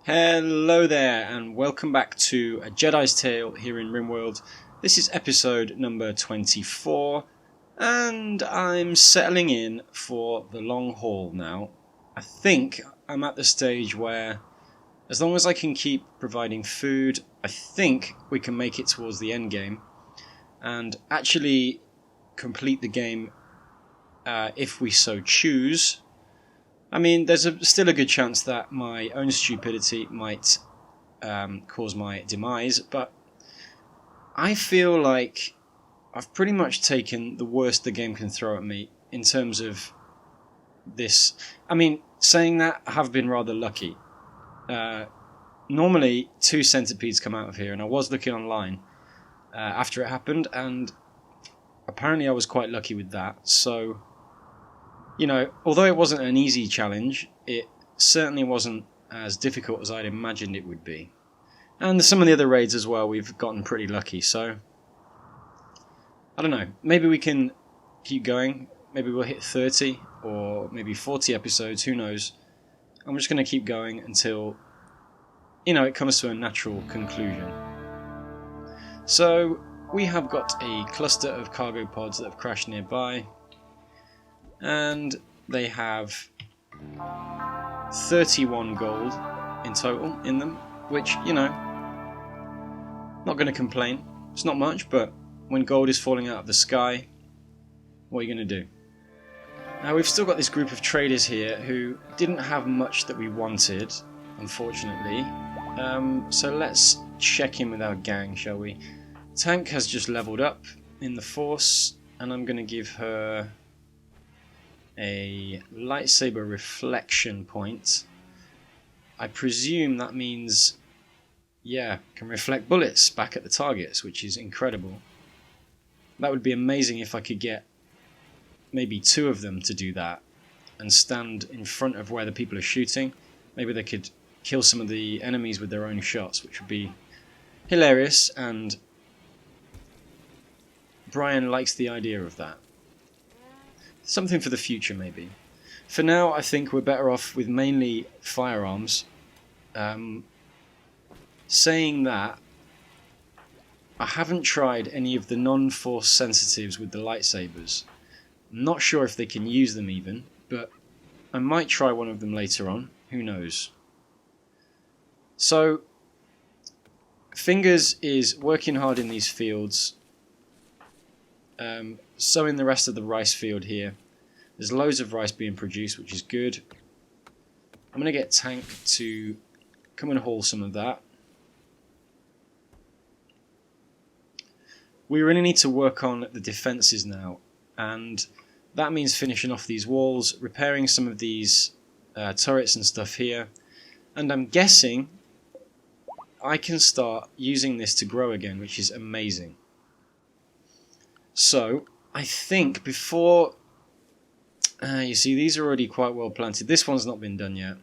Hello there, and welcome back to A Jedi's Tale here in Rimworld. This is episode number 24, and I'm settling in for the long haul now. I think I'm at the stage where, as long as I can keep providing food, I think we can make it towards the end game, and actually complete the game if we so choose. I mean, there's still a good chance that my own stupidity might cause my demise, but I feel like I've pretty much taken the worst the game can throw at me in terms of this. I mean, saying that, I have been rather lucky. Normally, 2 centipedes come out of here, and I was looking online after it happened, and apparently I was quite lucky with that, so... You know, although it wasn't an easy challenge, it certainly wasn't as difficult as I'd imagined it would be. And some of the other raids as well, we've gotten pretty lucky, so... I don't know, maybe we can keep going, maybe we'll hit 30, or maybe 40 episodes, who knows. I'm just going to keep going until, you know, it comes to a natural conclusion. So, we have got a cluster of cargo pods that have crashed nearby. And they have 31 gold in total in them, which, you know, not going to complain. It's not much, but when gold is falling out of the sky, what are you going to do? Now, we've still got this group of traders here who didn't have much that we wanted, unfortunately. So let's check in with our gang, shall we? Tank has just leveled up in the Force, and I'm going to give her a lightsaber reflection point. I presume that means, yeah, can reflect bullets back at the targets, which is incredible. That would be amazing if I could get maybe 2 of them to do that and stand in front of where the people are shooting. Maybe they could kill some of the enemies with their own shots, which would be hilarious, and Brian likes the idea of that. Something for the future, maybe. For now, I think we're better off with mainly firearms. Saying that, I haven't tried any of the non-force sensitives with the lightsabers. I'm not sure if they can use them even, but I might try one of them later on. Who knows? So, Fingers is working hard in these fields. Sowing the rest of the rice field here. There's loads of rice being produced, which is good. I'm going to get Tank to come and haul some of that. We really need to work on the defences now, and that means finishing off these walls, repairing some of these turrets and stuff here, and I'm guessing I can start using this to grow again, which is amazing. So, I think before... you see, these are already quite well planted. This one's not been done yet.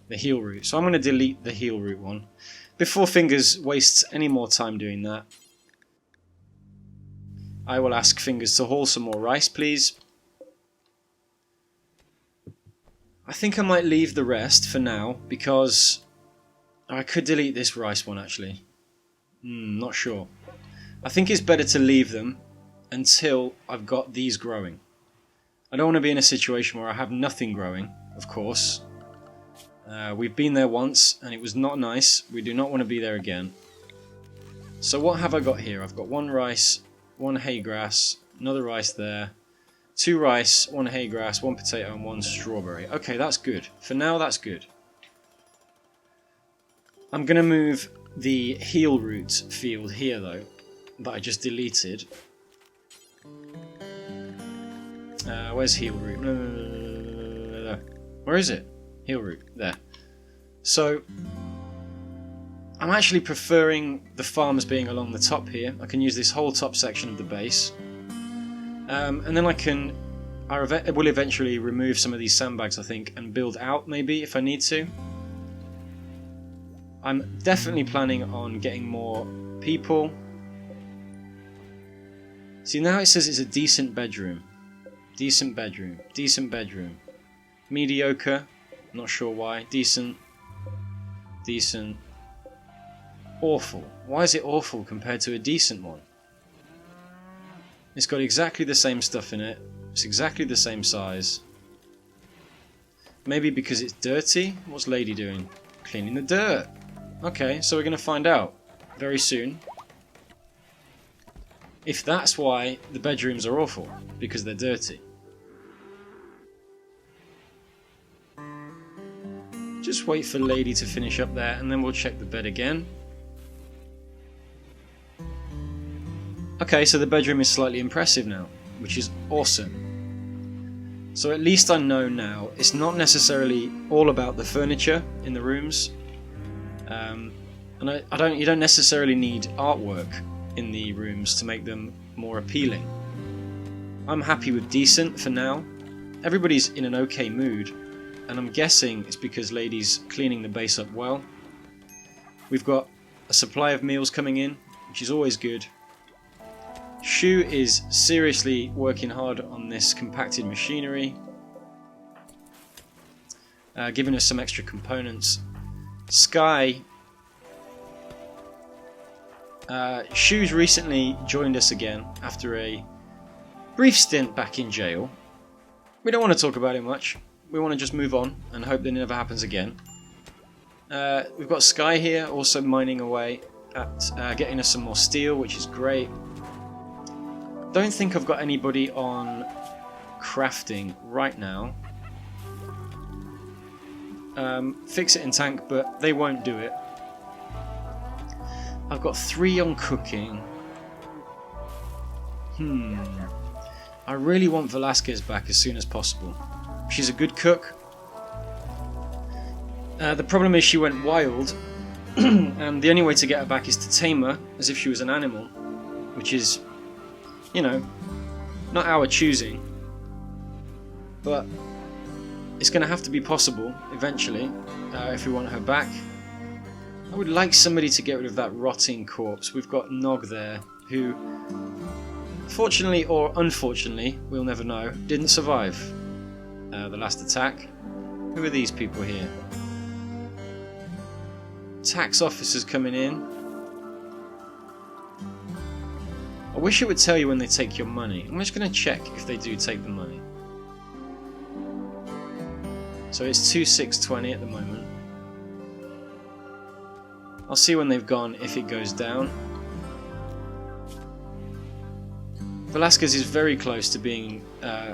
The heal route. So I'm going to delete the heal route one. Before Fingers wastes any more time doing that, I will ask Fingers to haul some more rice, please. I think I might leave the rest for now, because I could delete this rice one, actually. Not sure. I think it's better to leave them until I've got these growing. I don't want to be in a situation where I have nothing growing, of course. We've been there once, and it was not nice. We do not want to be there again. So what have I got here? I've got 1 rice, 1 hay grass, another rice there, 2 rice, 1 hay grass, 1 potato, and 1 strawberry. Okay, that's good. For now, that's good. I'm going to move the heal route field here, though, that I just deleted. Where's heal route? Where is it? Heal route. There. So, I'm actually preferring the farms being along the top here. I can use this whole top section of the base. And then I will eventually remove some of these sandbags, I think, and build out, maybe, if I need to. I'm definitely planning on getting more people. See, now it says it's a decent bedroom. Decent bedroom. Decent bedroom. Mediocre. Not sure why. Decent. decent, awful. Why is it awful compared to a decent one? It's got exactly the same stuff in it. It's exactly the same size. Maybe because it's dirty? What's Lady doing? Cleaning the dirt. Okay, so we're going to find out very soon if that's why the bedrooms are awful, because they're dirty. Just wait for Lady to finish up there and then we'll check the bed again. Okay, so the bedroom is slightly impressive now, which is awesome. So at least I know now it's not necessarily all about the furniture in the rooms. And you don't necessarily need artwork in the rooms to make them more appealing. I'm happy with decent for now. Everybody's in an okay mood, and I'm guessing it's because Lady's cleaning the base up well. We've got a supply of meals coming in, which is always good. Shu is seriously working hard on this compacted machinery, giving us some extra components. Sky, Shu's recently joined us again after a brief stint back in jail. We don't want to talk about it much. We want to just move on and hope that it never happens again. We've got Sky here also mining away at getting us some more steel, which is great. Don't think I've got anybody on crafting right now. Fix it in tank, but they won't do it. I've got 3 on cooking. I really want Velasquez back as soon as possible. She's a good cook. The problem is she went wild, and the only way to get her back is to tame her as if she was an animal, which is, you know, not our choosing, but it's going to have to be possible eventually if we want her back. I would like somebody to get rid of that rotting corpse. We've got Nog there, who, fortunately or unfortunately, we'll never know, didn't survive the last attack. Who are these people here? Tax officers coming in. I wish it would tell you when they take your money. I'm just going to check if they do take the money. So it's 2620 at the moment. I'll see when they've gone if it goes down. Velasquez is very close to being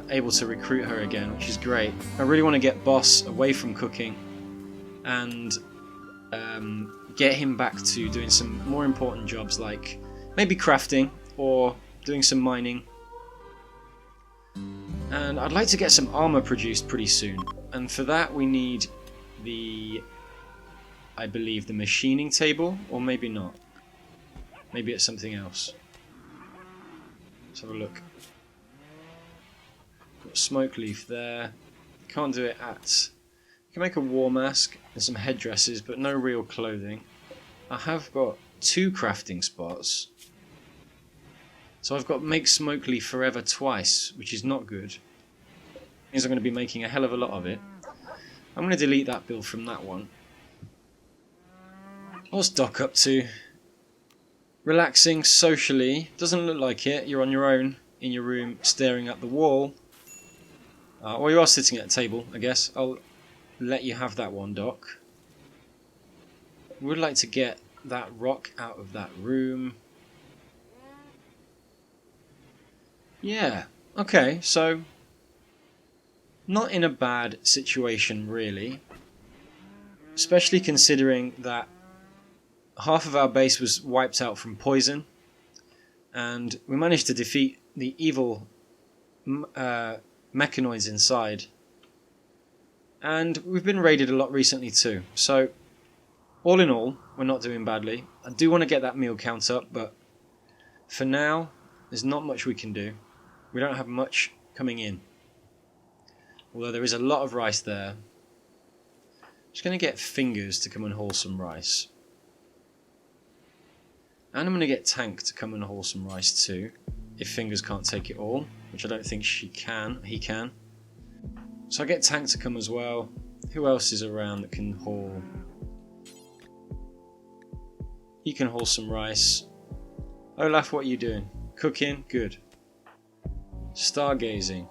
able to recruit her again, which is great. I really want to get Boss away from cooking and get him back to doing some more important jobs like maybe crafting or doing some mining. And I'd like to get some armor produced pretty soon, and for that we need I believe the machining table, or maybe not. Maybe it's something else. Let's have a look. Got a smoke leaf there. Can't do it at... You can make a war mask and some headdresses, but no real clothing. I have got 2 crafting spots. So I've got make smoke leaf forever twice, which is not good. Means I'm going to be making a hell of a lot of it. I'm going to delete that build from that one. What's Doc up to? Relaxing socially. Doesn't look like it. You're on your own in your room staring at the wall. Or you are sitting at a table, I guess. I'll let you have that one, Doc. Would like to get that rock out of that room. Yeah, okay, so not in a bad situation really, especially considering that half of our base was wiped out from poison and we managed to defeat the evil mechanoids inside, and we've been raided a lot recently too, so all in all we're not doing badly. I do want to get that meal count up, but for now there's not much we can do. We don't have much coming in, although there is a lot of rice there. Just going to get Fingers to come and haul some rice, and I'm going to get Tank to come and haul some rice too, if Fingers can't take it all, which I don't think he can. So I get Tank to come as well. Who else is around that can haul? You can haul some rice. Olaf, what are you doing? Cooking? Good. Stargazing.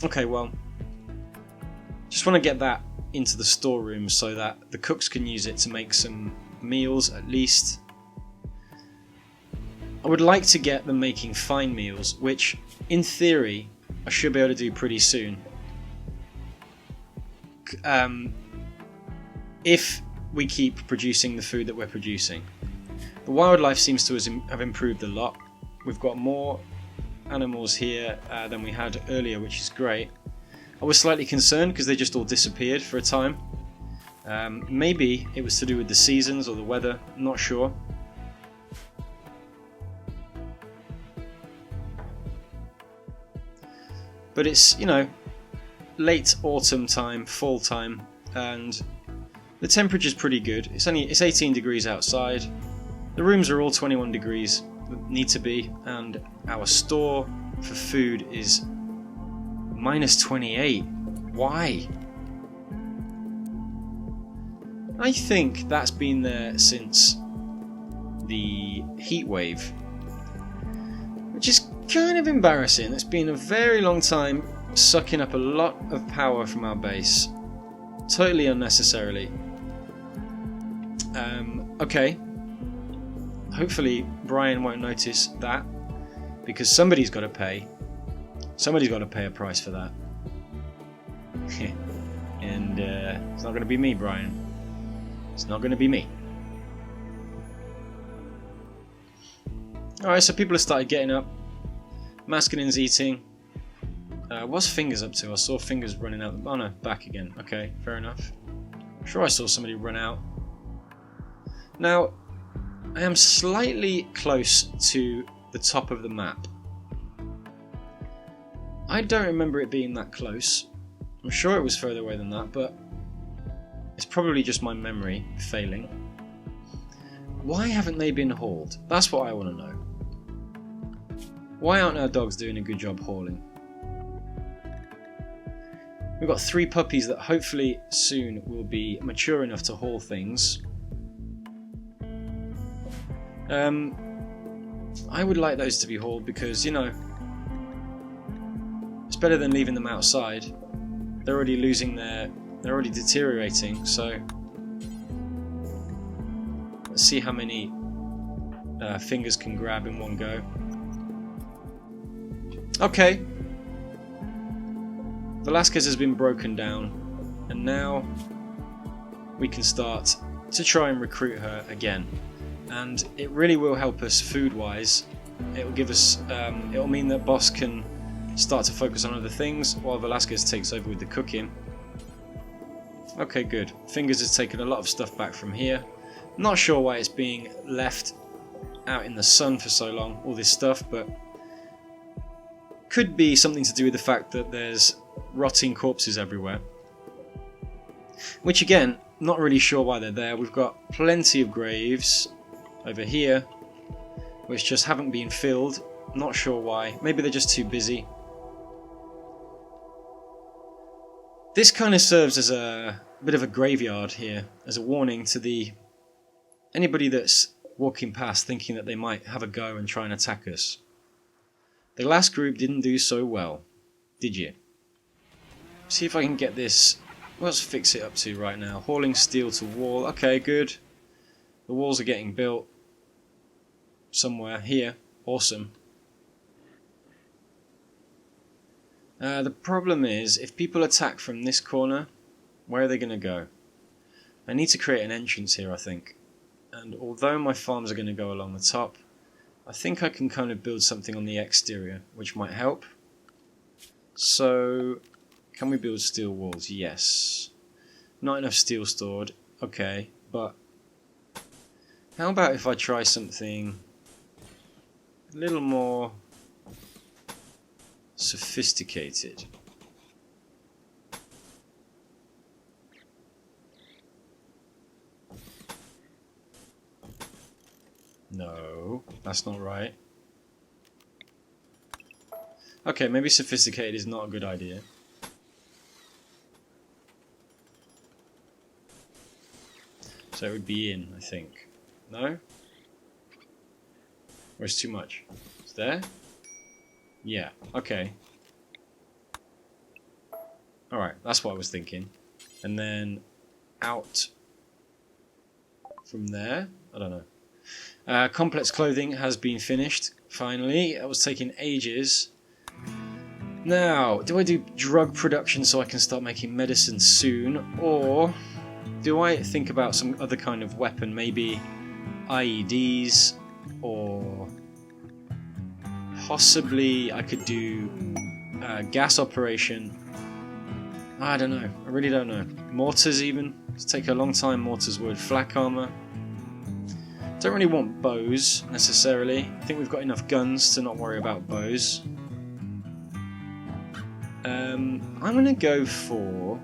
Okay, well, just want to get that into the storeroom so that the cooks can use it to make some meals at least. I would like to get them making fine meals, which in theory I should be able to do pretty soon. If we keep producing the food that we're producing. The wildlife seems to have improved a lot. We've got more animals here than we had earlier, which is great. I was slightly concerned because they just all disappeared for a time. Maybe it was to do with the seasons or the weather, I'm not sure. But it's, you know, late autumn time, fall time, and the temperature's pretty good. It's 18 degrees outside. The rooms are all 21 degrees, need to be, and our store for food is minus 28. Why? I think that's been there since the heat wave, which is kind of embarrassing. It's been a very long time sucking up a lot of power from our base, totally unnecessarily. Okay, hopefully Brian won't notice that, because somebody's got to pay a price for that. And it's not going to be me, Brian. It's not going to be me. Alright, so people have started getting up. Masculine's eating. What's Fingers up to? I saw Fingers running out. Oh no, back again. Okay, fair enough. I'm sure I saw somebody run out. Now, I am slightly close to the top of the map. I don't remember it being that close. I'm sure it was further away than that, but it's probably just my memory failing. Why haven't they been hauled? That's what I want to know. Why aren't our dogs doing a good job hauling? We've got 3 puppies that hopefully soon will be mature enough to haul things. I would like those to be hauled because, you know, it's better than leaving them outside. They're already they're already deteriorating, so let's see how many Fingers can grab in one go. Okay, Velasquez has been broken down, and now we can start to try and recruit her again. And it really will help us food-wise. It will give us. It will mean that Boss can start to focus on other things while Velasquez takes over with the cooking. Okay, good. Fingers has taken a lot of stuff back from here. Not sure why it's being left out in the sun for so long, all this stuff, but could be something to do with the fact that there's rotting corpses everywhere. Which again, not really sure why they're there. We've got plenty of graves over here, which just haven't been filled. Not sure why. Maybe they're just too busy. This kind of serves as a bit of a graveyard here, as a warning to anybody that's walking past thinking that they might have a go and try and attack us. The last group didn't do so well, did you? See if I can get this. Let's fix it up to right now. Hauling steel to wall. Okay, good. The walls are getting built somewhere here. Awesome. The problem is, if people attack from this corner, where are they going to go? I need to create an entrance here, I think. And although my farms are going to go along the top, I think I can kind of build something on the exterior, which might help. So, can we build steel walls? Yes. Not enough steel stored. Okay, but how about if I try something a little more sophisticated? No, that's not right. Okay, maybe sophisticated is not a good idea. So it would be in, I think. No? Or it's too much? It's there? Yeah, okay. Alright, that's what I was thinking. And then out from there, I don't know. Complex clothing has been finished, finally. It was taking ages. Now, do I do drug production so I can start making medicine soon? Or do I think about some other kind of weapon? Maybe IEDs, or possibly I could do gas operation. I don't know. I really don't know. Mortars even. It'll take a long time. Mortars would. Flak armor. Don't really want bows necessarily. I think we've got enough guns to not worry about bows. I'm gonna go for.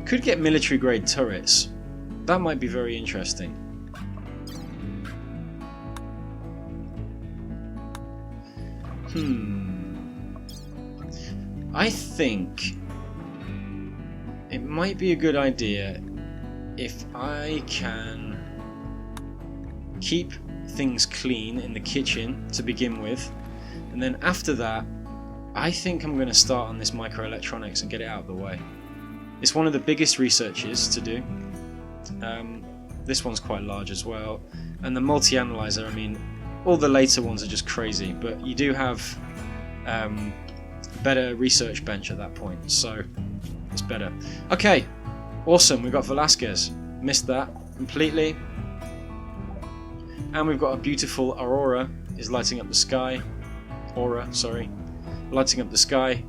Could get military grade turrets. That might be very interesting. I think it might be a good idea if I can keep things clean in the kitchen to begin with, and then after that I think I'm going to start on this microelectronics and get it out of the way. It's one of the biggest researches to do. This one's quite large as well, and the multi-analyzer, I mean, all the later ones are just crazy, but you do have better research bench at that point, so it's better. Okay, awesome, we've got Velasquez. Missed that completely. And we've got a beautiful aurora is lighting up the sky. Aura, sorry. Lighting up the sky.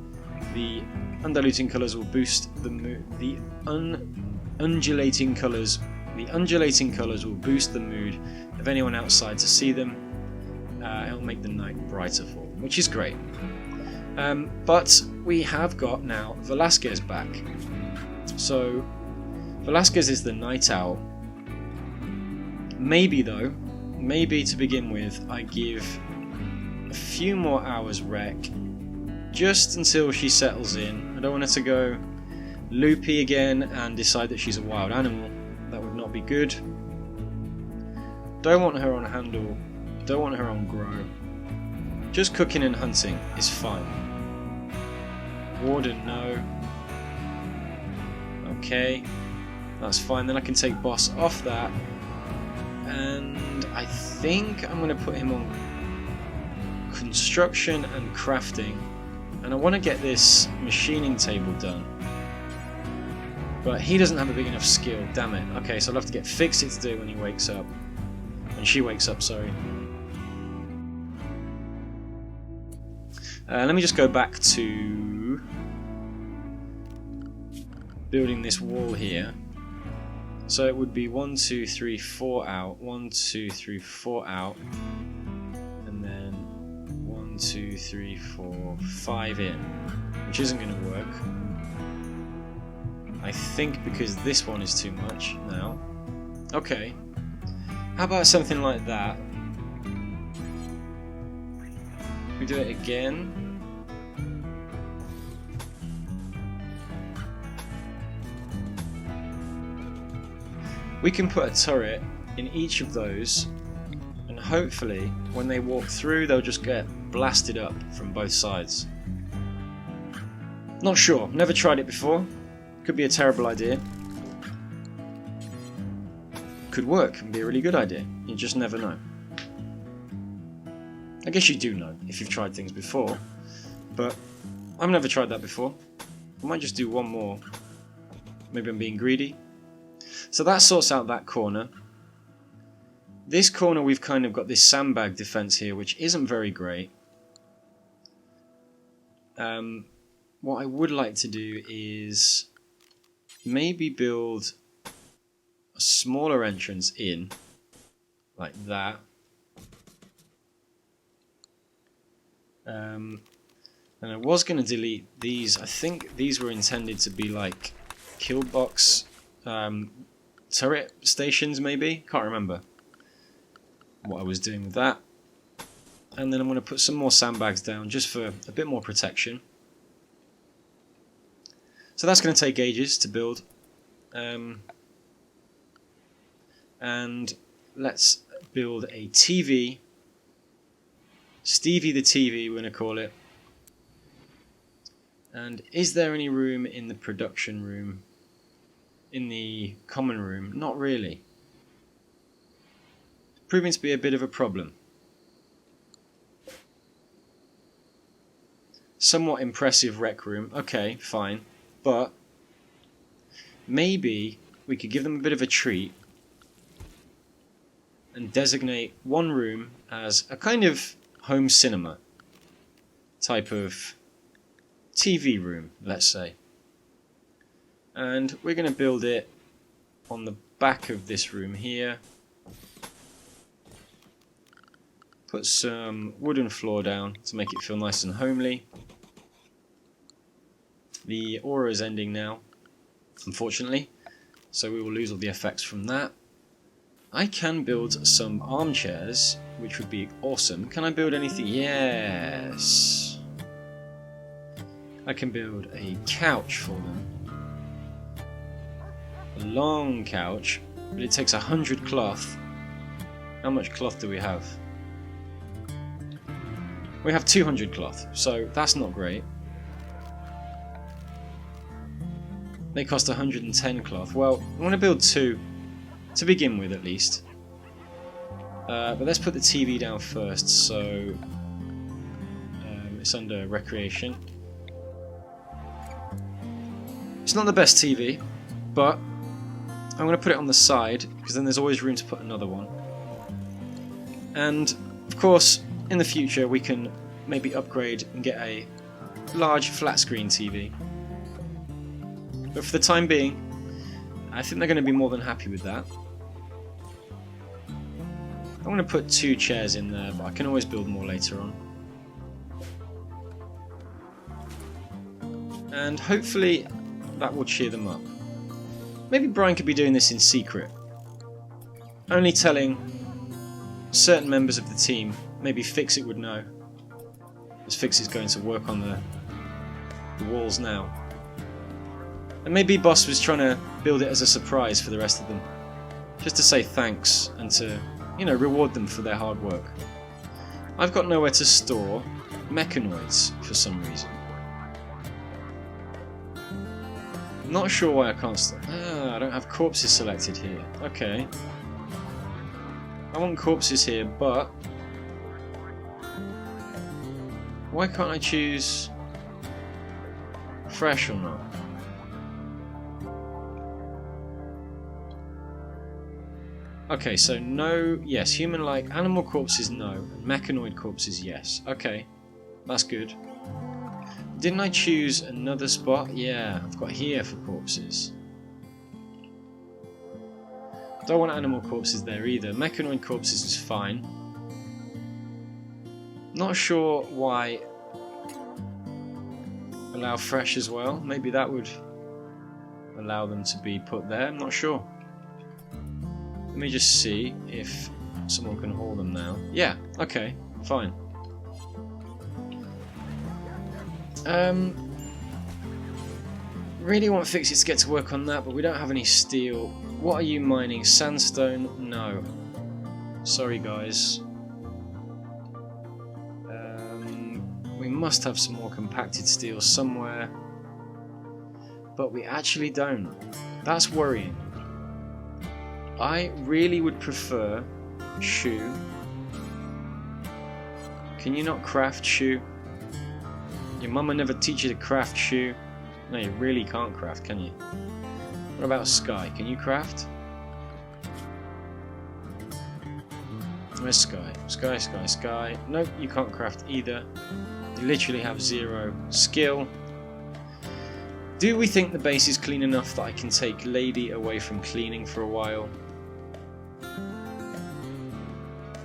The undulating colours will boost the mood. The undulating colours will boost the mood of anyone outside to see them. It'll make the night brighter for them, which is great. But we have got now Velasquez back. So Velasquez is the night owl. Maybe though, maybe to begin with, I give a few more hours rec, just until she settles in. I don't want her to go loopy again and decide that she's a wild animal. That would not be good. Don't want her on handle. Don't want her on grow. Just cooking and hunting is fine. Warden, no. Okay, that's fine. Then I can take boss off that, and I think I'm going to put him on construction and crafting, and I want to get this machining table done, but he doesn't have a big enough skill, damn it. Okay, so I'll have to get Fix-It to do it when he wakes up, when she wakes up, sorry. Let me just go back to building this wall here. So it would be 1, 2, 3, 4 out, 1, 2, 3, 4 out, and then 1, 2, 3, 4, 5 in, which isn't going to work. I think because this one is too much now. Okay, how about something like that? We do it again. We can put a turret in each of those, and hopefully when they walk through they'll just get blasted up from both sides. Not sure, never tried it before. Could be a terrible idea. Could work and be a really good idea. You just never know. I guess you do know if you've tried things before, but I've never tried that before. I might just do one more. Maybe I'm being greedy. So that sorts out that corner. This corner we've kind of got this sandbag defense here, which isn't very great. What I would like to do is maybe build a smaller entrance in, like that. And I was going to delete these. I think these were intended to be like kill box turret stations, maybe? Can't remember what I was doing with that. And then I'm going to put some more sandbags down just for a bit more protection. So that's going to take ages to build. And let's build a TV. Stevie the TV, we're going to call it. And is there any room in the production room? In the common room? Not really. Proving to be a bit of a problem. Somewhat impressive rec room. Okay, fine. But maybe we could give them a bit of a treat and designate one room as a kind of home cinema type of TV room, let's say. And we're going to build it on the back of this room here. Put some wooden floor down to make it feel nice and homely. The aura is ending now, unfortunately, so we will lose all the effects from that. I can build some armchairs, which would be awesome. Can I build anything? Yes! I can build a couch for them. A long couch, but it takes 100 cloth. How much cloth do we have? We have 200 cloth, so that's not great. They cost 110 cloth. Well, I want to build 2, to begin with at least. But let's put the TV down first, so it's under recreation. It's not the best TV, but I'm going to put it on the side, because then there's always room to put another one. And, of course, in the future we can maybe upgrade and get a large flat screen TV. But for the time being, I think they're going to be more than happy with that. I'm going to put 2 chairs in there, but I can always build more later on. And hopefully that will cheer them up. Maybe Brian could be doing this in secret. Only telling certain members of the team. Maybe Fix-It would know, as Fix-It's going to work on the walls now. And maybe Boss was trying to build it as a surprise for the rest of them. Just to say thanks and to, you know, reward them for their hard work. I've got nowhere to store mechanoids for some reason. Not sure why I can't store. I don't have corpses selected here. Okay. I want corpses here, but why can't I choose fresh or not? Okay, so no, yes, human-like, animal corpses no, and mechanoid corpses yes. Okay, that's good. Didn't I choose another spot? Yeah, I've got here for corpses. Don't want animal corpses there either. Mechanoid corpses is fine. Not sure why allow fresh as well. Maybe that would allow them to be put there. I'm not sure. Let me just see if someone can haul them now. Yeah, okay, fine. Really want Fix-It to get to work on that, but we don't have any steel. What are you mining? Sandstone? No. Sorry, guys. We must have some more compacted steel somewhere, but we actually don't. That's worrying. I really would prefer shoe. Can you not craft shoe? Your mama never teach you to craft shoe. No, you really can't craft, can you? What about Sky? Can you craft? Where's Sky? Sky, Sky, Sky. Nope, you can't craft either. You literally have 0 skill. Do we think the base is clean enough that I can take Lady away from cleaning for a while?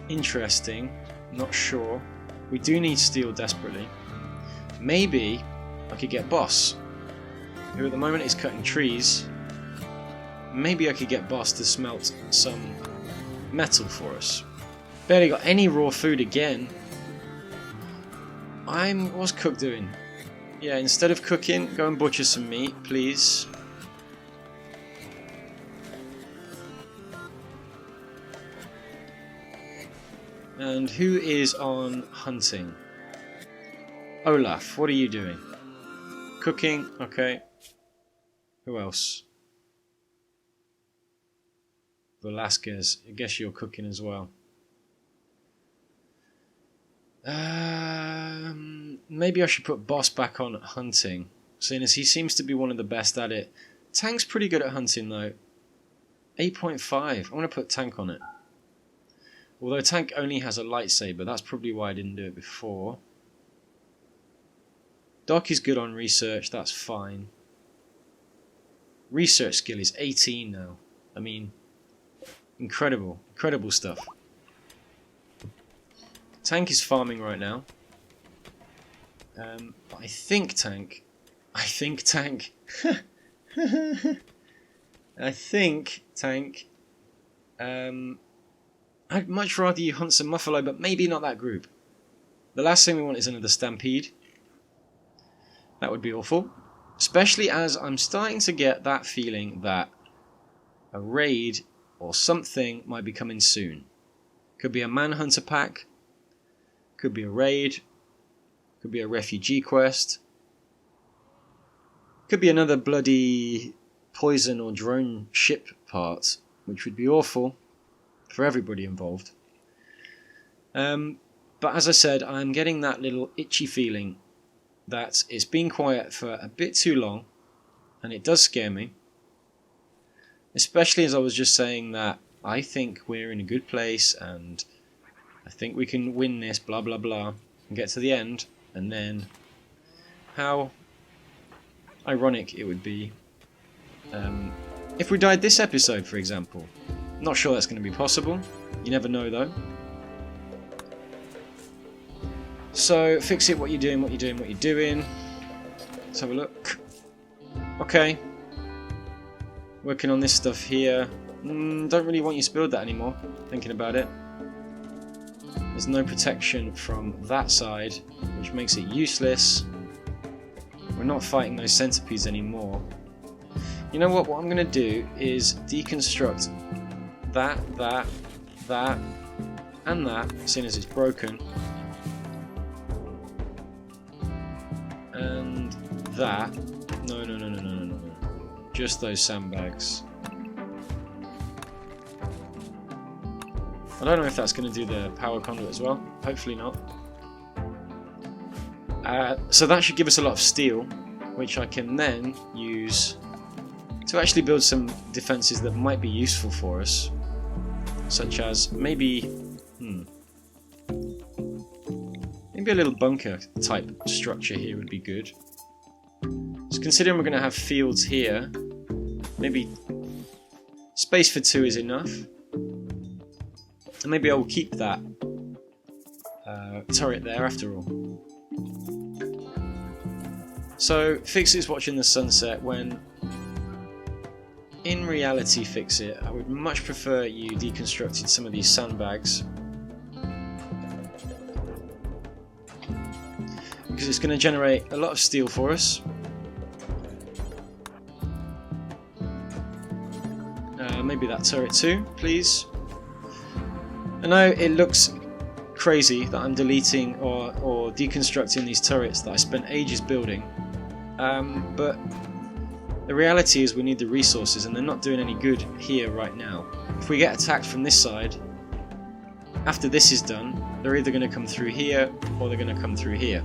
Interesting. Not sure. We do need steel desperately. Maybe I could get Boss, who at the moment is cutting trees. Maybe I could get Boss to smelt some metal for us. Barely got any raw food again. What's Cook doing? Yeah, instead of cooking, go and butcher some meat, please. And who is on hunting? Olaf, what are you doing? Cooking, okay. Who else? Velasquez, I guess you're cooking as well. Maybe I should put Boss back on hunting, seeing as he seems to be one of the best at it. Tank's pretty good at hunting though. 8.5, I want to put Tank on it. Although Tank only has a lightsaber, that's probably why I didn't do it before. Doc is good on research, that's fine. Research skill is 18 now. I mean, incredible stuff. Tank is farming right now. I think Tank. I think Tank. I'd much rather you hunt some Muffalo, but maybe not that group. The last thing we want is another stampede. That would be awful. Especially as I'm starting to get that feeling that a raid or something might be coming soon. Could be a manhunter pack. Could be a raid. Could be a refugee quest. Could be another bloody poison or drone ship part, which would be awful for everybody involved. But as I said, I'm getting that little itchy feeling that it's been quiet for a bit too long, and it does scare me. Especially as I was just saying that I think we're in a good place and I think we can win this, blah blah blah, and get to the end, and then how ironic it would be if we died this episode, for example. Not sure that's going to be possible. You never know though. So, fix it, what you're doing. Let's have a look. Okay. Working on this stuff here. Don't really want you to build that anymore, thinking about it. There's no protection from that side, which makes it useless. We're not fighting those centipedes anymore. You know what I'm going to do is deconstruct that, and that, seeing as it's broken. And that. No. Just those sandbags. I don't know if that's going to do the power conduit as well. Hopefully not. So that should give us a lot of steel, which I can then use to actually build some defences that might be useful for us. Such as maybe a little bunker type structure here would be good. So considering we're going to have fields here, maybe space for 2 is enough. And maybe I will keep that turret there after all. So Fix-It's watching the sunset when in reality, Fix-It, I would much prefer you deconstructed some of these sandbags, because it's going to generate a lot of steel for us. Maybe that turret too, please. I know it looks crazy that I'm deleting or deconstructing these turrets that I spent ages building, but the reality is we need the resources, and they're not doing any good here right now. If we get attacked from this side, after this is done, they're either going to come through here or they're going to come through here.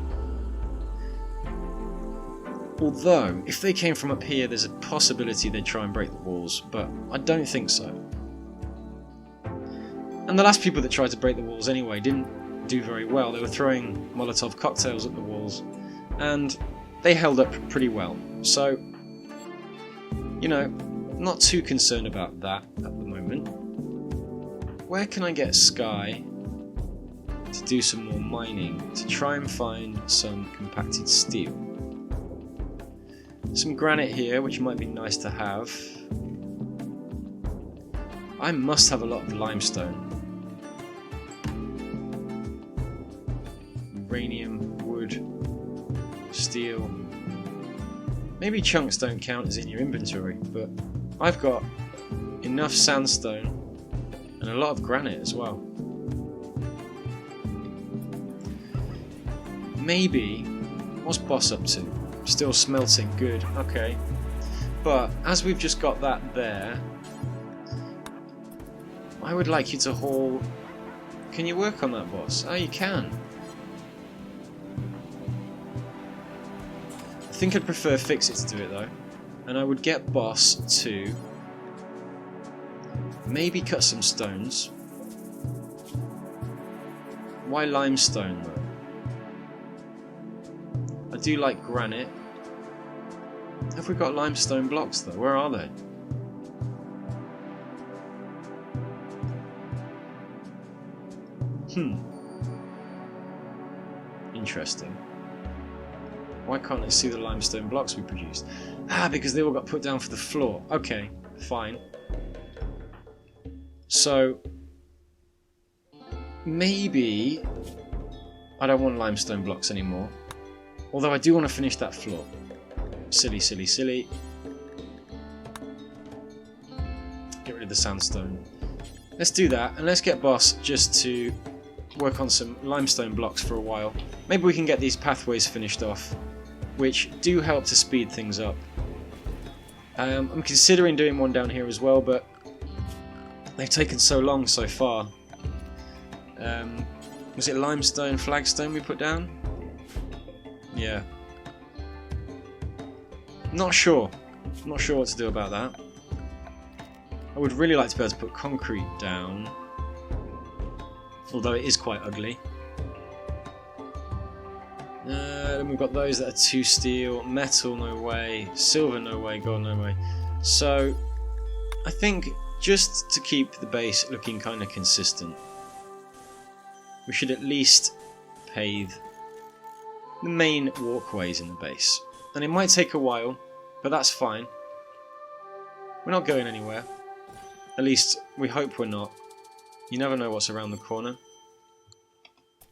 Although, if they came from up here, there's a possibility they'd try and break the walls, but I don't think so. And the last people that tried to break the walls anyway didn't do very well. They were throwing Molotov cocktails at the walls, and they held up pretty well. So, you know, not too concerned about that at the moment. Where can I get Sky to do some more mining, to try and find some compacted steel? Some granite here, which might be nice to have. I must have a lot of limestone. Uranium, wood, steel. Maybe chunks don't count as in your inventory, but I've got enough sandstone and a lot of granite as well. maybe... What's boss up to? Still smelting, good, okay. But, as we've just got that there... I would like you to haul... Can you work on that, boss? Oh, you can. I think I'd prefer Fix-It to do it, though. And I would get boss to... maybe cut some stones. Why limestone, though? I do like granite. Have we got limestone blocks, though? Where are they? Interesting. Why can't I see the limestone blocks we produced? Ah, because they all got put down for the floor. Okay, fine. So, maybe I don't want limestone blocks anymore. Although I do want to finish that floor. Silly, silly, silly. Get rid of the sandstone. Let's do that, and let's get boss just to work on some limestone blocks for a while. Maybe we can get these pathways finished off, which do help to speed things up. I'm considering doing one down here as well, but they've taken so long so far. Was it limestone, flagstone we put down? Yeah. Not sure. Not sure what to do about that. I would really like to be able to put concrete down, although it is quite ugly. Then we've got those that are 2 steel, metal no way, silver no way, gold no way. So I think just to keep the base looking kind of consistent, we should at least pave the main walkways in the base. And it might take a while, but that's fine. We're not going anywhere. At least, we hope we're not. You never know what's around the corner.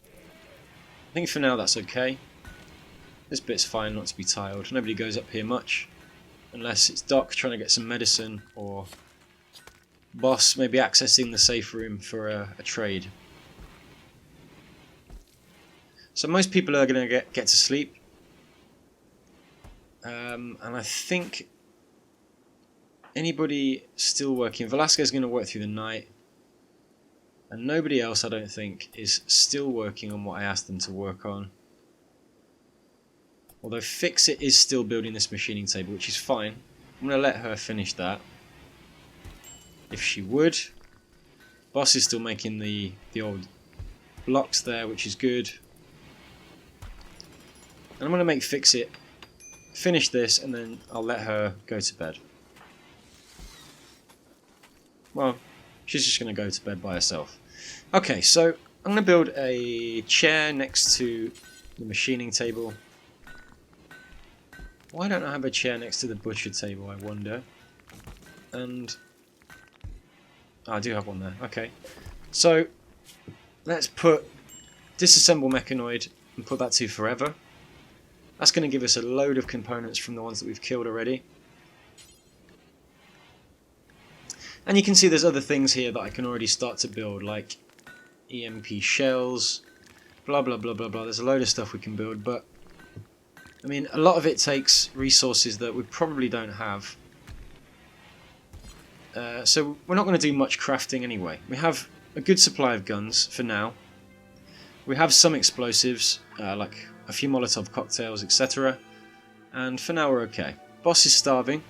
I think for now that's okay. This bit's fine not to be tiled. Nobody goes up here much. Unless it's Doc trying to get some medicine, or boss maybe accessing the safe room for a trade. So most people are going to get to sleep. And I think anybody still working, Velasquez is going to work through the night. And nobody else, I don't think, is still working on what I asked them to work on. Although Fix-It is still building this machining table, which is fine. I'm going to let her finish that, if she would. Boss is still making the old blocks there, which is good. And I'm going to make Fix-It finish this, and then I'll let her go to bed. Well, she's just going to go to bed by herself. Okay, so I'm going to build a chair next to the machining table. Why don't I have a chair next to the butcher table, I wonder? And oh, I do have one there. Okay, so let's put disassemble mechanoid and put that to forever. That's going to give us a load of components from the ones that we've killed already. And you can see there's other things here that I can already start to build, like EMP shells, blah blah blah blah blah. There's a load of stuff we can build, but I mean, a lot of it takes resources that we probably don't have. So we're not going to do much crafting anyway. We have a good supply of guns for now. We have some explosives, like a few Molotov cocktails, etc. And for now we're okay. Boss is starving.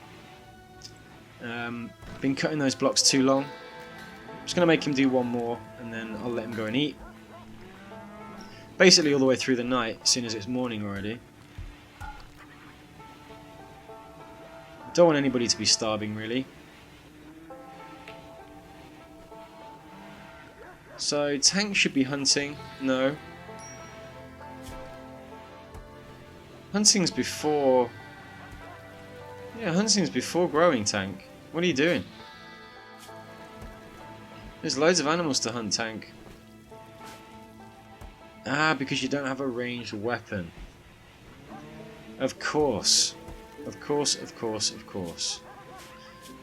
Been cutting those blocks too long. I'm just going to make him do one more, and then I'll let him go and eat. Basically all the way through the night, as soon as it's morning already. Don't want anybody to be starving, really. So, Tank should be hunting. No. Hunting's before... Yeah, hunting's before growing, Tank. What are you doing? There's loads of animals to hunt, Tank. Ah, because you don't have a ranged weapon. Of course. Of course, of course, of course.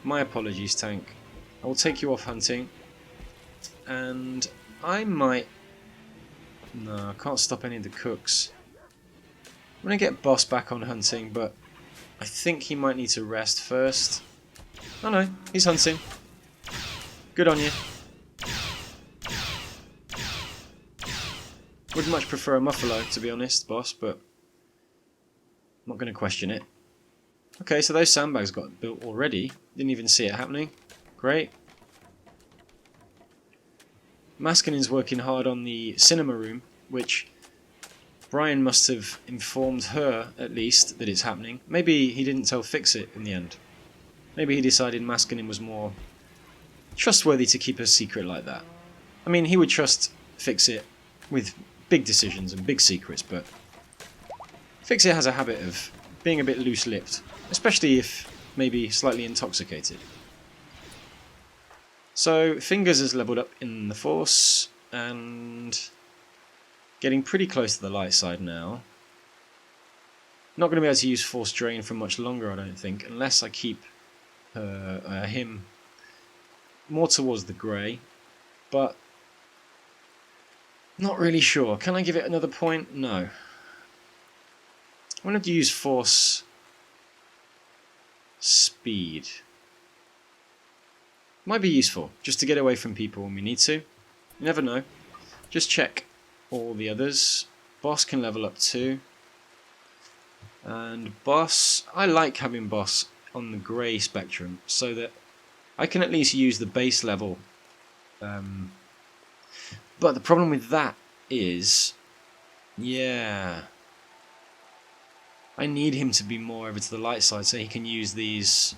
My apologies, Tank. I will take you off hunting. And I might... No, I can't stop any of the cooks. I'm going to get Boss back on hunting, but I think he might need to rest first. Oh no, he's hunting. Good on you. Would much prefer a Muffalo, to be honest, Boss, but I'm not going to question it. Okay, so those sandbags got built already. Didn't even see it happening. Great. Maskinen's working hard on the cinema room, which Brian must have informed her, at least, that it's happening. Maybe he didn't tell Fix-It in the end. Maybe he decided Maskinen was more trustworthy to keep a secret like that. I mean, he would trust Fix-It with big decisions and big secrets, but Fix-It has a habit of being a bit loose-lipped, especially if maybe slightly intoxicated. So Fingers has leveled up in the Force and getting pretty close to the light side now. Not going to be able to use Force Drain for much longer, I don't think, unless I keep him more towards the grey, but not really sure. Can I give it another point? No. I'm going to use Force Speed. Might be useful, just to get away from people when we need to. You never know. Just check all the others. Boss can level up too. And Boss, I like having Boss on the grey spectrum, so that I can at least use the base level. But the problem with that is, yeah, I need him to be more over to the light side so he can use these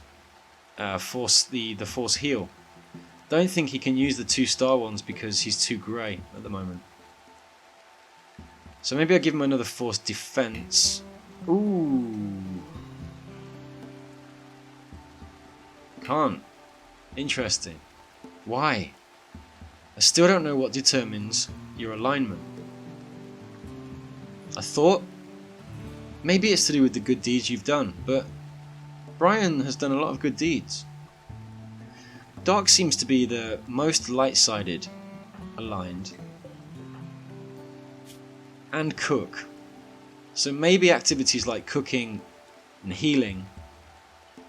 the Force Heal. Don't think he can use the 2-star ones because he's too grey at the moment. So maybe I'll give him another Force Defense. Ooh. Can't. Interesting. Why? I still don't know what determines your alignment. I thought maybe it's to do with the good deeds you've done, but Brian has done a lot of good deeds. Dark seems to be the most light-sided aligned. And cook. So maybe activities like cooking and healing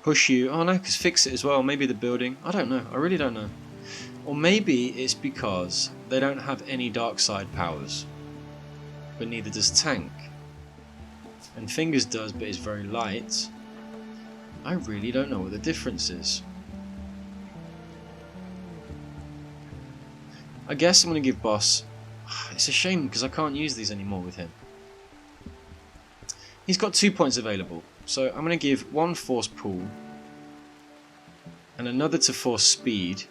push you. Oh no, because Fix It as well. Maybe the building. I don't know. I really don't know. Or maybe it's because they don't have any dark side powers. But neither does Tank. And Fingers does, but is very light. I really don't know what the difference is. I guess I'm going to give Boss... It's a shame because I can't use these anymore with him. He's got 2 points available, so I'm going to give one Force Pull and another to Force Speed,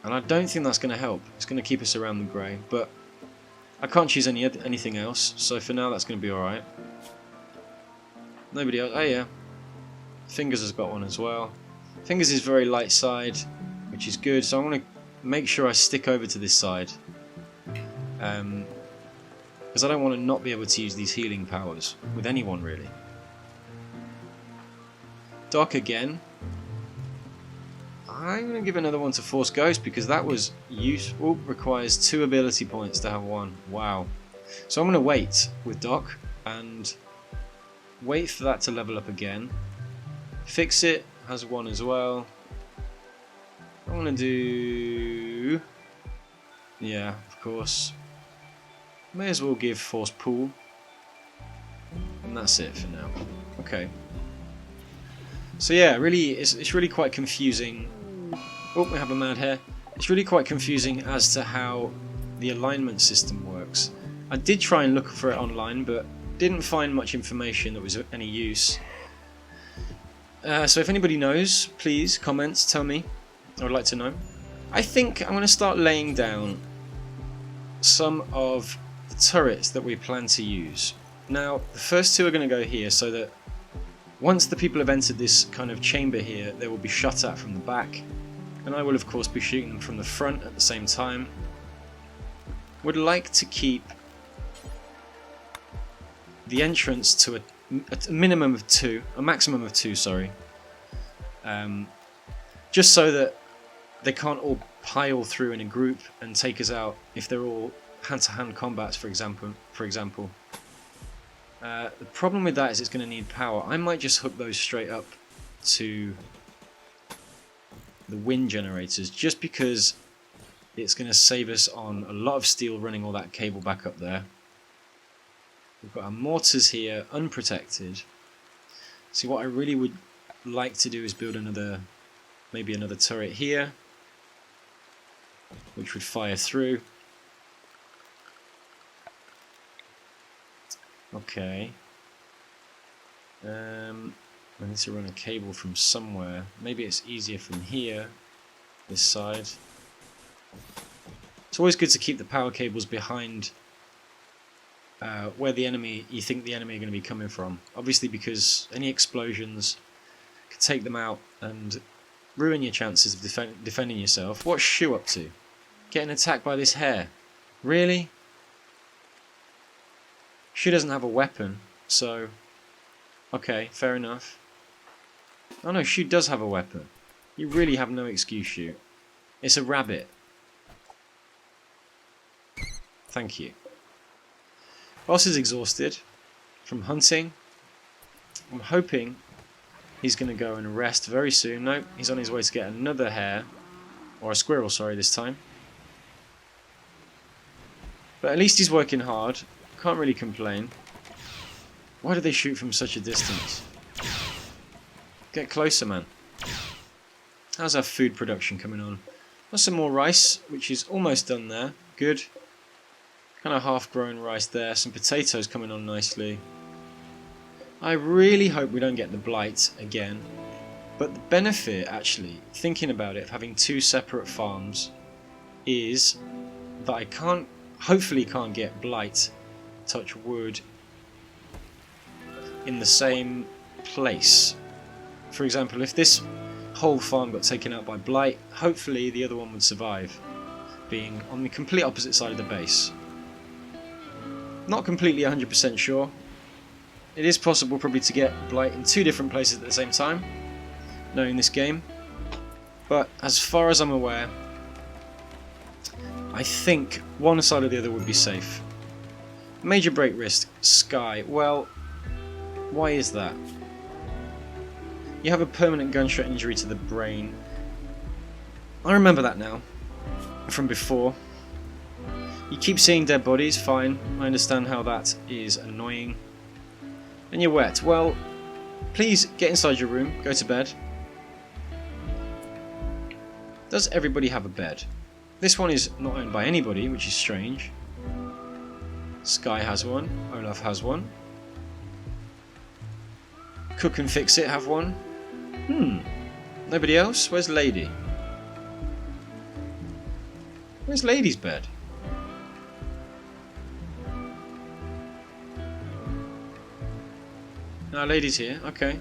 and I don't think that's going to help. It's going to keep us around the grey, but I can't choose anything else, so for now that's going to be alright. Nobody else. Oh yeah, Fingers has got one as well. Fingers is very light side, which is good, so I'm going to make sure I stick over to this side. Because I don't want to not be able to use these healing powers with anyone really. Doc again. I'm going to give another one to Force Ghost because that was useful. Requires 2 ability points to have 1. Wow. So I'm going to wait with Doc and wait for that to level up again. Fix It has 1 as well. I want to do... Yeah, of course. May as well give Force Pull. And that's it for now. Okay. So yeah, really, it's really quite confusing. Oh, we have a mad hare. It's really quite confusing as to how the alignment system works. I did try and look for it online, but didn't find much information that was of any use. So if anybody knows, please comment, tell me. I would like to know. I think I'm going to start laying down some of the turrets that we plan to use. Now, the first 2 are going to go here so that once the people have entered this kind of chamber here, they will be shot at from the back. And I will of course be shooting them from the front at the same time. Would like to keep the entrance to a minimum of 2, a maximum of 2, sorry. Just so that they can't all pile through in a group and take us out if they're all hand-to-hand combats, for example. The problem with that is it's going to need power. I might just hook those straight up to the wind generators, just because it's going to save us on a lot of steel running all that cable back up there. We've got our mortars here unprotected. See, what I really would like to do is build maybe another turret here, which would fire through. Okay. I need to run a cable from somewhere. Maybe it's easier from here, this side. It's always good to keep the power cables behind where you think the enemy are going to be coming from. Obviously, because any explosions could take them out and ruin your chances of defending yourself. What's Shu up to? Getting attacked by this hare? Really? She doesn't have a weapon, so... Okay, fair enough. Oh no, Shu does have a weapon. You really have no excuse, Shu. It's a rabbit. Thank you. Boss is exhausted from hunting. I'm hoping he's going to go and rest very soon. Nope, he's on his way to get another hare. Or a squirrel, sorry, this time. But at least he's working hard. Can't really complain. Why do they shoot from such a distance? Get closer, man. How's our food production coming on? Got some more rice, which is almost done there. Good. Kind of half-grown rice there. Some potatoes coming on nicely. I really hope we don't get the blight again. But the benefit, actually, thinking about it, of having two separate farms, is that I hopefully can't get blight, touch wood, in the same place. For example, if this whole farm got taken out by blight, hopefully the other one would survive, being on the complete opposite side of the base. Not completely 100% sure. It is possible probably to get blight in two different places at the same time, knowing this game, but as far as I'm aware, I think one side or the other would be safe. Major break risk, Sky. Well, why is that? You have a permanent gunshot injury to the brain. I remember that now, from before. You keep seeing dead bodies, fine. I understand how that is annoying. And you're wet. Well, please get inside your room, go to bed. Does everybody have a bed? This one is not owned by anybody, which is strange. Sky has one, Olaf has one. Cook and Fix It have one. Nobody else? Where's Lady? Where's Lady's bed? Ah, Lady's here, okay.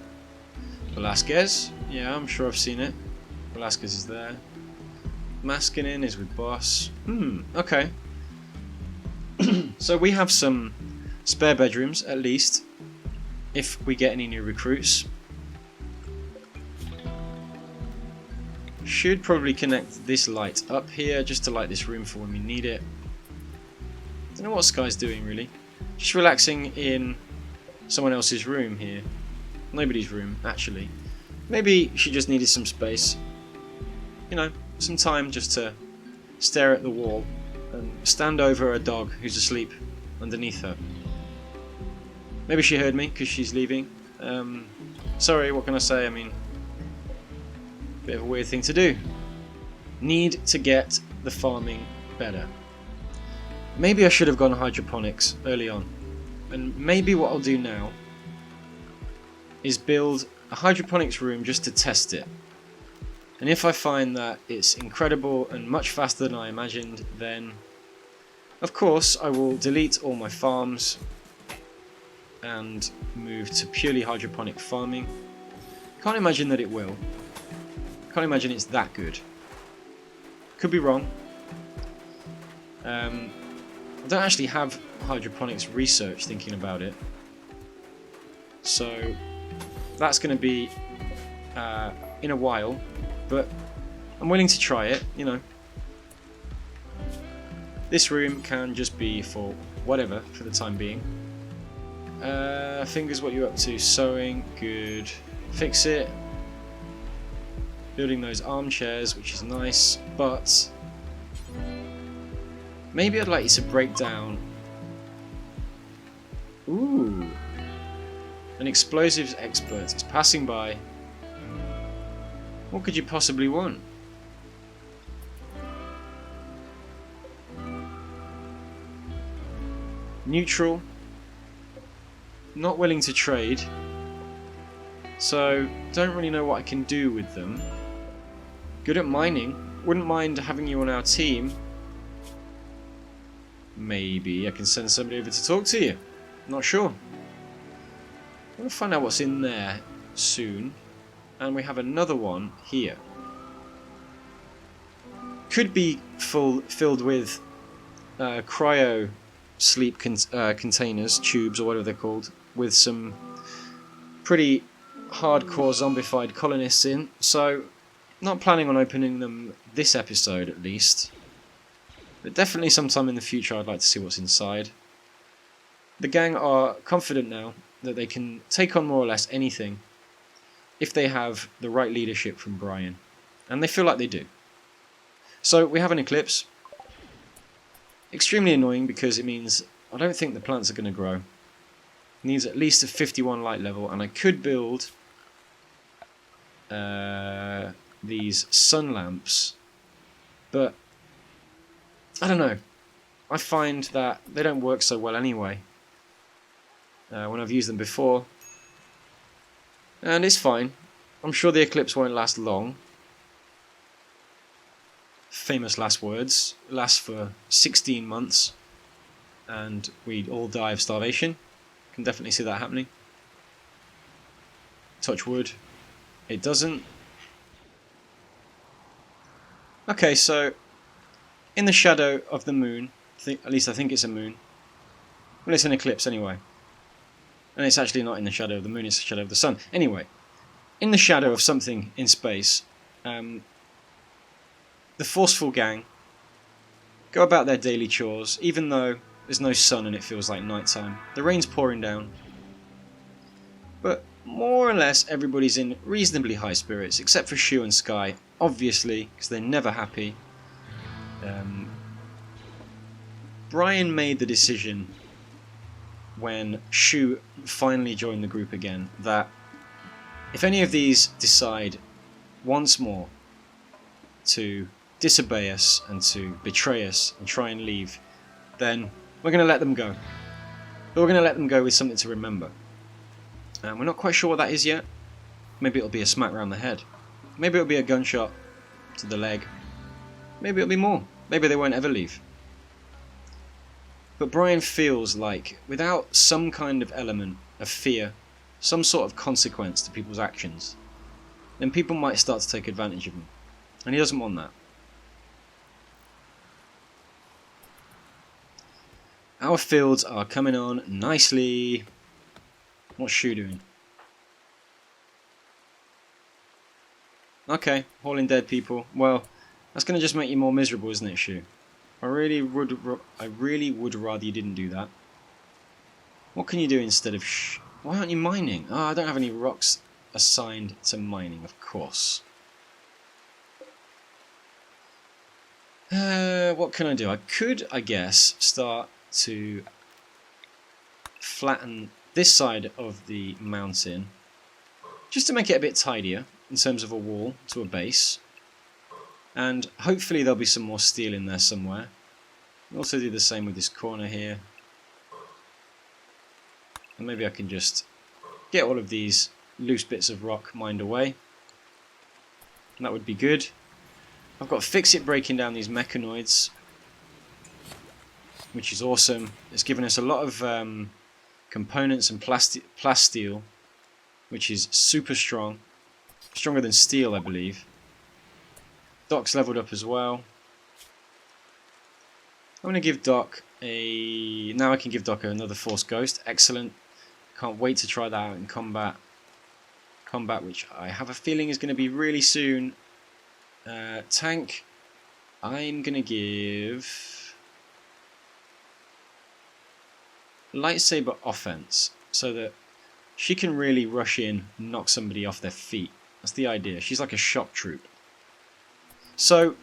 Velasquez? Yeah, I'm sure I've seen it. Velasquez is there. Maskinen is with Boss. Okay. So we have some spare bedrooms, at least, if we get any new recruits. Should probably connect this light up here, just to light this room for when we need it. Don't know what Sky's doing, really. Just relaxing in someone else's room here. Nobody's room, actually. Maybe she just needed some space. You know, some time just to stare at the wall and stand over a dog who's asleep underneath her. Maybe she heard me because she's leaving. Sorry, what can I say? I mean, bit of a weird thing to do. Need to get the farming better. Maybe I should have gone hydroponics early on. And maybe what I'll do now is build a hydroponics room just to test it. And if I find that it's incredible and much faster than I imagined, then of course I will delete all my farms and move to purely hydroponic farming. Can't imagine that it will. Can't imagine it's that good. Could be wrong. I don't actually have hydroponics research thinking about it. So that's going to be in a while. But I'm willing to try it, you know. This room can just be for whatever for the time being. Fingers, what you up to? Sewing, good. Fix it. Building those armchairs, which is nice, but maybe I'd like you to break down. Ooh. An explosives expert is passing by. What could you possibly want? Neutral. Not willing to trade. So, don't really know what I can do with them. Good at mining. Wouldn't mind having you on our team. Maybe I can send somebody over to talk to you. Not sure. We'll find out what's in there soon. And we have another one here. Could be filled with cryo sleep containers, tubes, or whatever they're called, with some pretty hardcore zombified colonists in. So, not planning on opening them this episode at least. But definitely sometime in the future I'd like to see what's inside. The gang are confident now that they can take on more or less anything if they have the right leadership from Brian. And they feel like they do. So we have an eclipse. Extremely annoying because it means I don't think the plants are going to grow. It needs at least a 51 light level, and I could build these sun lamps, but I don't know. I find that they don't work so well anyway when I've used them before, and it's fine. I'm sure the eclipse won't last long. Famous last words. It lasts for 16 months and we'd all die of starvation. Can definitely see that happening. Touch wood. It doesn't. Okay, so in the shadow of the moon, at least I think it's a moon. Well, it's an eclipse anyway. And it's actually not in the shadow of the moon, it's the shadow of the sun. Anyway, in the shadow of something in space, the Forceful gang go about their daily chores, even though there's no sun and it feels like nighttime. The rain's pouring down. But more or less everybody's in reasonably high spirits, except for Shu and Sky, obviously, because they're never happy. Brian made the decision when Shu finally joined the group again that if any of these decide once more to disobey us and to betray us and try and leave, then we're going to let them go. But we're going to let them go with something to remember. And we're not quite sure what that is yet. Maybe it'll be a smack round the head. Maybe it'll be a gunshot to the leg. Maybe it'll be more. Maybe they won't ever leave. But Brian feels like without some kind of element of fear, some sort of consequence to people's actions, then people might start to take advantage of him. And he doesn't want that. Our fields are coming on nicely. What's Shu doing? Okay, hauling dead people. Well, that's going to just make you more miserable, isn't it, Shu? I really would rather you didn't do that. What can you do instead of why aren't you mining? Oh, I don't have any rocks assigned to mining, of course. What can I do? I could, I guess, start to flatten this side of the mountain just to make it a bit tidier in terms of a wall to a base, and hopefully there'll be some more steel in there somewhere. I'll also do the same with this corner here, and maybe I can just get all of these loose bits of rock mined away, and that would be good. I've got Fix-It breaking down these mechanoids, which is awesome. It's given us a lot of components and plasteel, which is super strong. Stronger than steel, I believe. Doc's leveled up as well. I'm going to give Doc a... Now I can give Doc another Force Ghost. Excellent. Can't wait to try that out in combat. Combat, which I have a feeling is going to be really soon. Tank, I'm going to give... Lightsaber offense. so that she can really rush in and knock somebody off their feet. That's the idea. She's like a shock troop. So,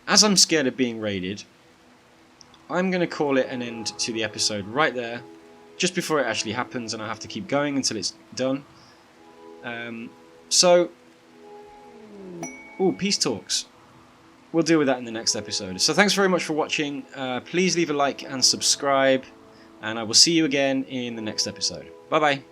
as I'm scared of being raided, I'm going to call it an end to the episode right there, just before it actually happens, and I have to keep going until it's done. Peace talks. We'll deal with that in the next episode. So thanks very much for watching. Please leave a like and subscribe, and I will see you again in the next episode. Bye bye.